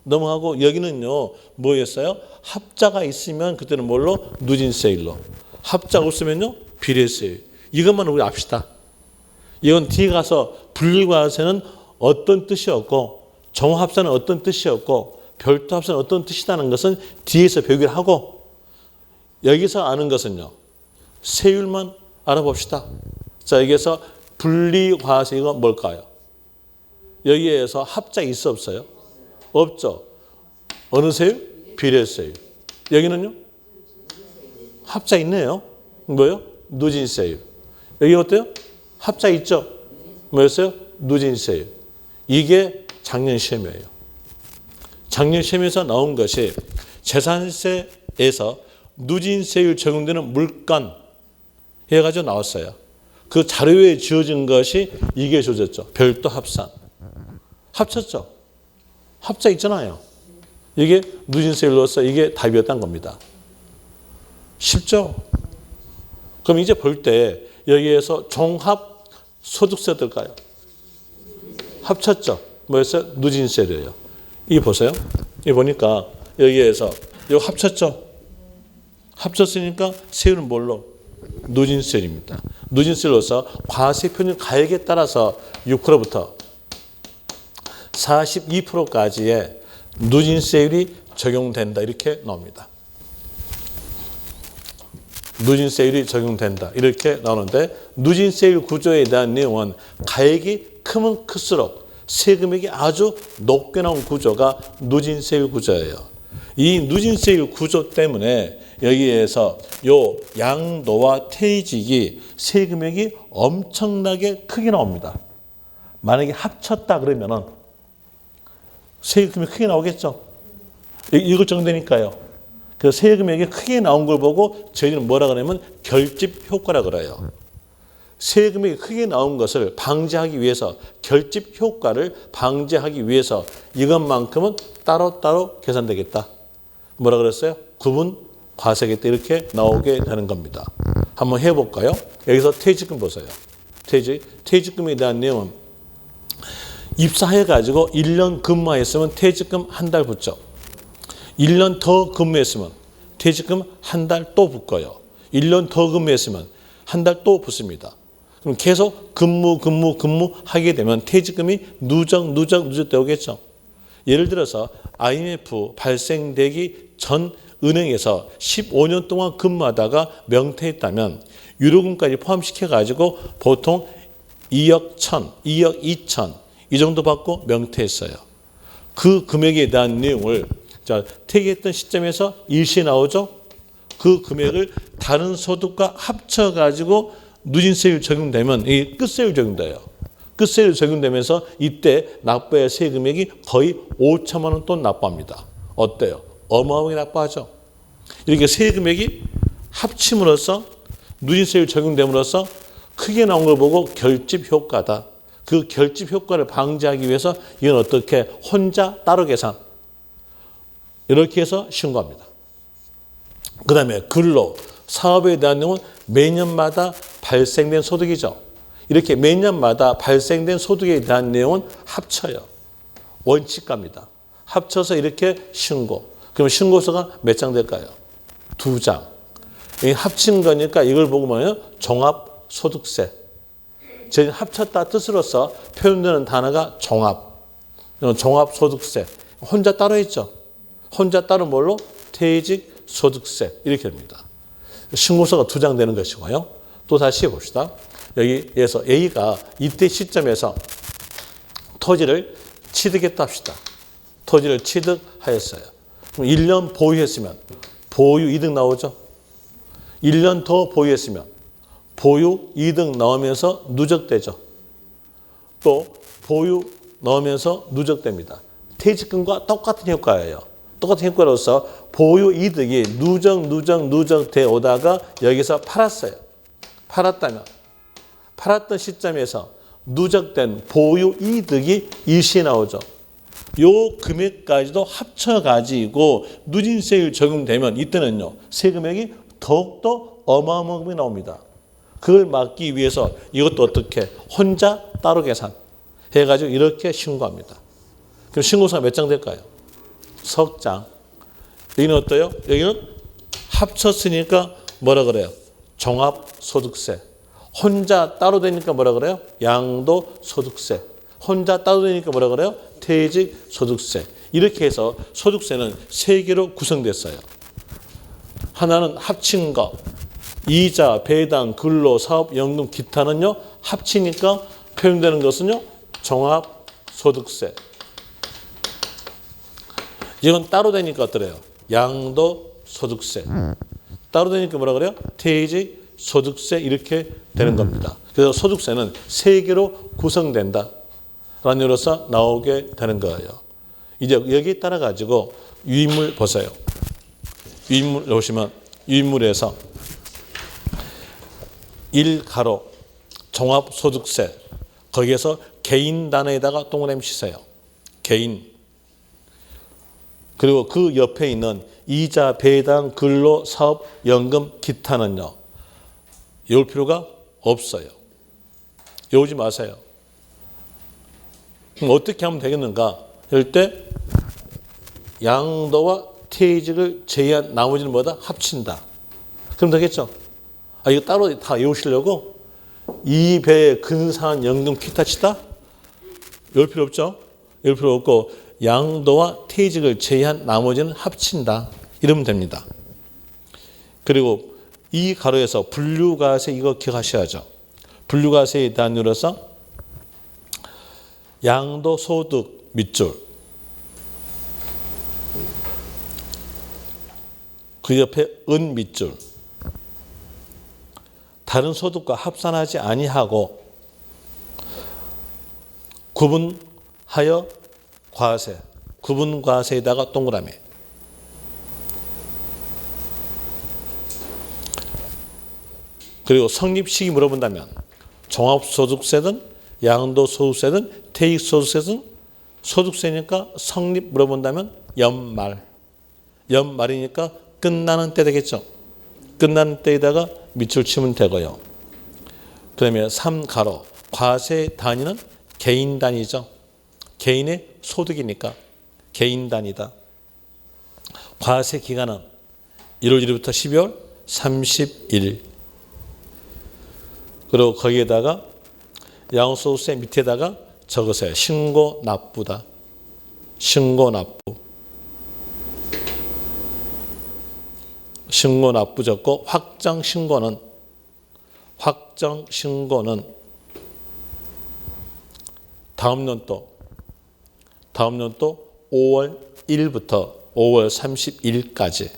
넘어가고 여기는요. 뭐였어요? 합자가 있으면 그때는 뭘로? 누진세율로. 합자가 없으면요. 비례세율. 이것만 우리 압시다. 이건 뒤에 가서 분리과세는 어떤 뜻이었고 종합합산은 어떤 뜻이었고 별도합산은 어떤 뜻이라는 것은 뒤에서 배우기를 하고 여기서 아는 것은요. 세율만 알아봅시다. 자, 여기에서 분리과세 이건 뭘까요? 여기에서 합자 있어 없어요? 없죠. 어느 세율? 비례세율. 여기는요? 합자 있네요. 뭐요? 누진세율. 여기 어때요? 합자 있죠? 뭐였어요? 누진세율. 이게 작년 시험이에요. 작년 시험에서 나온 것이 재산세에서 누진세율 적용되는 물건 해가지고 나왔어요. 그 자료에 지어진 것이 이게 주어졌죠. 별도 합산. 합쳤죠. 합자 있잖아요. 이게 누진세율로서 이게 답이었던 겁니다. 쉽죠? 그럼 이제 볼 때 여기에서 종합 소득세 들까요? 합쳤죠. 뭐였어요? 누진세율이에요. 이 보세요. 이 보니까 여기에서 이거 합쳤죠. 합쳤으니까 세율은 뭘로? 누진세율입니다. 누진세율로서 과세표준 가액에 따라서 6%부터 42%까지의 누진세율이 적용된다. 이렇게 나옵니다. 누진세율이 적용된다. 이렇게 나오는데 누진세율 구조에 대한 내용은 가액이 크면 클수록 세금액이 아주 높게 나온 구조가 누진세율 구조예요. 이 누진세율 구조 때문에 여기에서 요 양도와 퇴직이 세금액이 엄청나게 크게 나옵니다. 만약에 합쳤다 그러면은 세금이 크게 나오겠죠. 이걸 정도니까요. 그 세금액이 크게 나온 걸 보고 저희는 뭐라 그러냐면 결집 효과라 그래요. 세금이 크게 나온 것을 방지하기 위해서 결집 효과를 방지하기 위해서 이것만큼은 따로따로 계산되겠다. 뭐라 그랬어요? 구분 과세겠다. 이렇게 나오게 되는 겁니다. 한번 해볼까요? 여기서 퇴직금 보세요. 퇴직금에 대한 내용은 입사해가지고 1년 근무했으면 퇴직금 한 달 붙죠. 1년 더 근무했으면 퇴직금 한 달 또 붙고요. 1년 더 근무했으면 한 달 또 붙습니다. 그럼 계속 근무하게 되면 퇴직금이 누적되겠죠. 예를 들어서 IMF 발생되기 전 은행에서 15년 동안 근무하다가 명퇴했다면 유로금까지 포함시켜가지고 보통 2억 1천, 2억 2천 이 정도 받고 명퇴했어요. 그 금액에 대한 내용을 퇴직했던 시점에서 일시에 나오죠. 그 금액을 다른 소득과 합쳐가지고 누진세율 적용되면 이 끝세율 적용돼요. 끝세율 적용되면서 이때 납부해야 세금액이 거의 5천만 원 돈 납부합니다. 어때요? 어마어마하게 납부하죠. 이렇게 세금액이 합침으로써 누진세율 적용됨으로써 크게 나온 걸 보고 결집 효과다. 그 결집 효과를 방지하기 위해서 이건 어떻게 혼자 따로 계산 이렇게 해서 신고합니다. 그 다음에 근로, 사업에 대한 내용은 매년마다 발생된 소득이죠. 이렇게 매년마다 발생된 소득에 대한 내용은 합쳐요. 원칙갑니다. 합쳐서 이렇게 신고. 그럼 신고서가 몇 장 될까요? 2장. 합친 거니까 이걸 보고 뭐예요? 종합소득세. 저희 합쳤다 뜻으로서 표현되는 단어가 종합소득세. 혼자 따로 있죠. 혼자 따로 뭘로? 퇴직소득세. 이렇게 됩니다. 신고서가 2장 되는 것이고요. 또 다시 봅시다. 여기에서 A가 이때 시점에서 토지를 취득했다 합시다. 토지를 취득하였어요. 그럼 1년 보유했으면 보유 이득 나오죠. 1년 더 보유했으면 보유 이득 나오면서 누적되죠. 또 보유 넣으면서 누적됩니다. 퇴직금과 똑같은 효과예요. 똑같은 효과로서 보유 이득이 누적돼 오다가 여기서 팔았어요. 팔았던 시점에서 누적된 보유 이득이 일시에 나오죠. 요 금액까지도 합쳐가지고 누진세율 적용되면 이때는요. 세금액이 더욱더 어마어마하게 나옵니다. 그걸 막기 위해서 이것도 어떻게 혼자 따로 계산 해가지고 이렇게 신고합니다. 그럼 신고서가 몇 장 될까요? 석 장. 여기는 어때요? 여기는 합쳤으니까 뭐라 그래요? 종합소득세. 혼자 따로 되니까 뭐라 그래요? 양도소득세. 혼자 따로 되니까 뭐라 그래요? 퇴직소득세. 이렇게 해서 소득세는 3개로 구성됐어요. 하나는 합친 거, 이자, 배당, 근로, 사업, 연금, 기타는요. 합치니까 표현되는 것은요. 종합소득세. 이건 따로 되니까 어떠래요? 양도소득세. 따로 되니까 뭐라 그래요? 퇴직소득세 이렇게 되는 겁니다. 그래서 소득세는 3개로 구성된다. 라는 의미로서 나오게 되는 거예요. 이제 여기에 따라 가지고 유인물 보세요. 유인물 보시면 유인물에서 1가로 종합소득세. 거기에서 개인 단어에다가 동그라미 치세요. 개인. 그리고 그 옆에 있는 이자, 배당, 근로, 사업, 연금, 기타는요. 외울 필요가 없어요. 외우지 마세요. 그럼 어떻게 하면 되겠는가? 이럴 때 양도와 퇴직을 제외한 나머지는 뭐다? 합친다. 그럼 되겠죠? 이거 따로 다 외우시려고? 이 배에 근사한 연금 기타 치다? 외울 필요 없죠? 외울 필요 없고 양도와 퇴직을 제외한 나머지는 합친다. 이러면 됩니다. 그리고 이 가로에서 분류과세 이거 기억하셔야죠. 분류과세의 단위로서 양도소득 밑줄 그 옆에 은 밑줄 다른 소득과 합산하지 아니하고 구분하여 과세 구분과세에다가 동그라미 그리고 성립시기 물어본다면 종합소득세든 양도소득세든 퇴직소득세든 소득세니까 성립 물어본다면 연말이니까 끝나는 때 되겠죠. 끝나는 때에다가 밑줄 치면 되고요. 그다음에 3가로 과세 단위는 개인 단위죠. 개인의 소득이니까 개인 단위다. 과세 기간은 1월 1일부터 12월 31일. 그리고 거기에다가 양도소득세 밑에다가 적으세요. 신고 납부다. 신고 납부. 신고 납부 적고 확정 신고는 다음 연도 5월 1일부터 5월 31일까지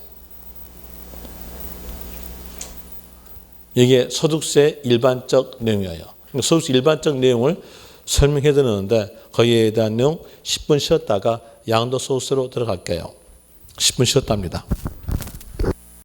이게 소득세 일반적 내용이에요. 소득세 일반적 내용을 설명해 드리는데 거기에 대한 내용 10분 쉬었다가 양도소득세로 들어갈게요. 10분 쉬었답니다.